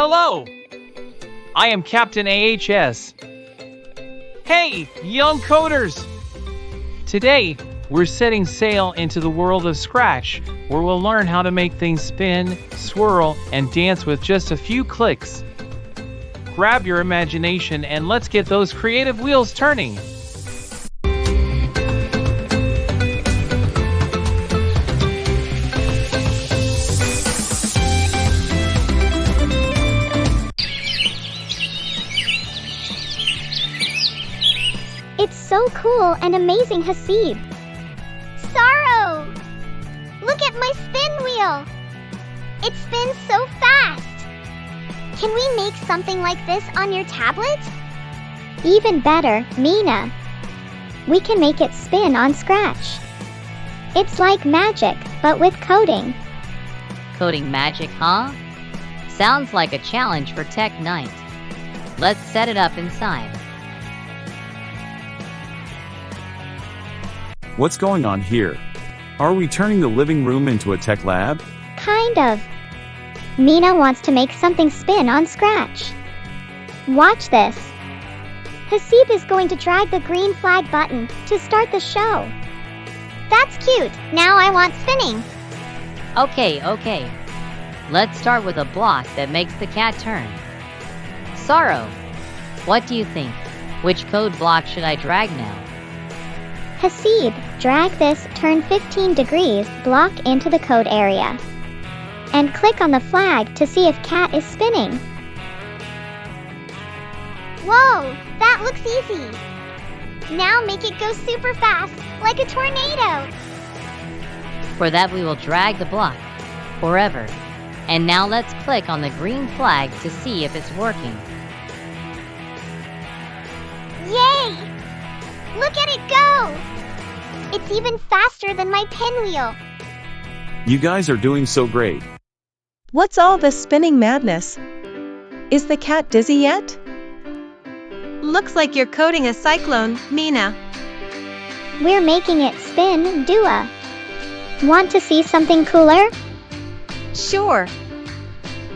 Hello! I am Captain AHS. Hey, young coders! Today, we're setting sail into the world of Scratch, where we'll learn how to make things spin, swirl, and dance with just a few clicks. Grab your imagination and let's get those creative wheels turning. It's so cool and amazing, Haseeb. Saro! Look at my spin wheel! It spins so fast! Can we make something like this on your tablet? Even better, Mina. We can make it spin on Scratch. It's like magic, but with coding. Coding magic, huh? Sounds like a challenge for Tech Night. Let's set it up inside. What's going on here? Are we turning the living room into a tech lab? Kind of. Mina wants to make something spin on Scratch. Watch this. Haseeb is going to drag the green flag button to start the show. That's cute. Now I want spinning. Okay. Let's start with a block that makes the cat turn. Saro, what do you think? Which code block should I drag now? Haseeb, drag this turn 15 degrees block into the code area. And click on the flag to see if cat is spinning. Whoa, that looks easy. Now make it go super fast, like a tornado. For that we will drag the block forever. And now let's click on the green flag to see if it's working. Yay! Look at it go! It's even faster than my pinwheel. You guys are doing so great. What's all this spinning madness? Is the cat dizzy yet? Looks like you're coding a cyclone, Mina. We're making it spin, Dua. Want to see something cooler? Sure.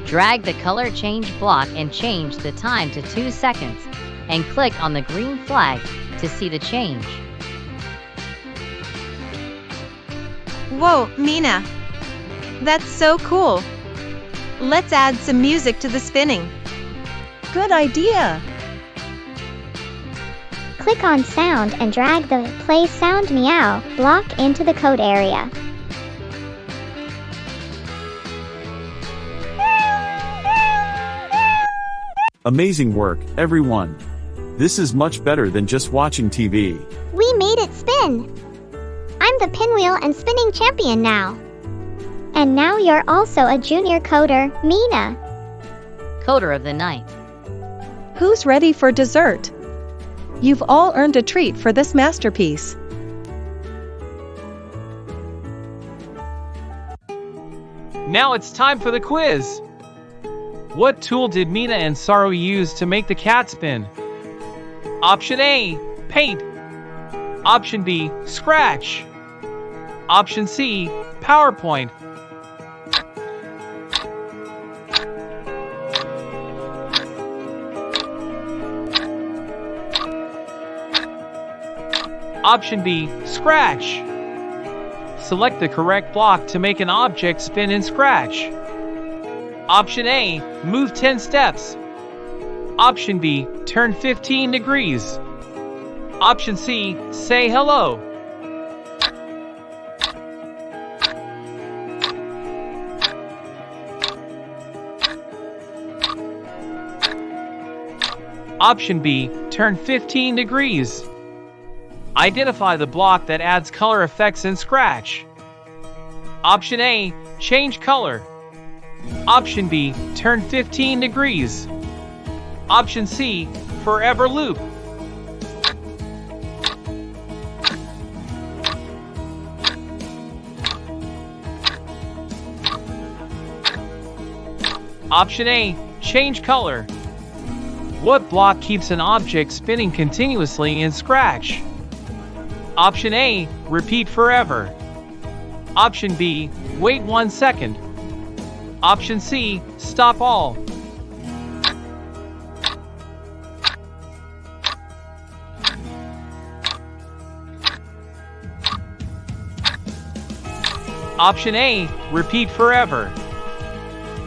Drag the color change block and change the time to 2 seconds. And click on the green flag to see the change. Whoa, Mina. That's so cool. Let's add some music to the spinning. Good idea! Click on sound and drag the play sound meow block into the code area. Amazing work, everyone. This is much better than just watching TV. We made it spin! I'm the pinwheel and spinning champion now. And now you're also a junior coder, Mina. Coder of the night. Who's ready for dessert? You've all earned a treat for this masterpiece. Now it's time for the quiz. What tool did Mina and Saro use to make the cat spin? Option A, paint. Option B, Scratch. Option C, PowerPoint. Option B, Scratch. Select the correct block to make an object spin in Scratch. Option A, move 10 steps. Option B, turn 15 degrees. Option C, say hello. Option B, turn 15 degrees. Identify the block that adds color effects in Scratch. Option A, change color. Option B, turn 15 degrees. Option C, forever loop. Option A, change color. What block keeps an object spinning continuously in Scratch? Option A, repeat forever. Option B, wait 1 second. Option C, stop all. Option A, repeat forever.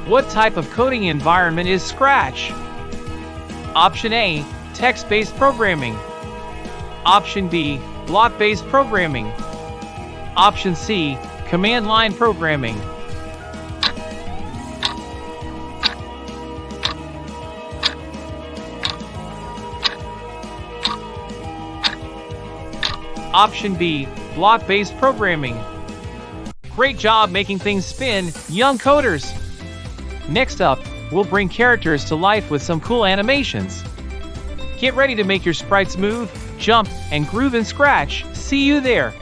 What type of coding environment is Scratch? Option A, text-based programming. Option B, block-based programming. Option C, command line programming. Option B, block-based programming. Great job making things spin, young coders! Next up, we'll bring characters to life with some cool animations. Get ready to make your sprites move, jump, and groove in Scratch. See you there!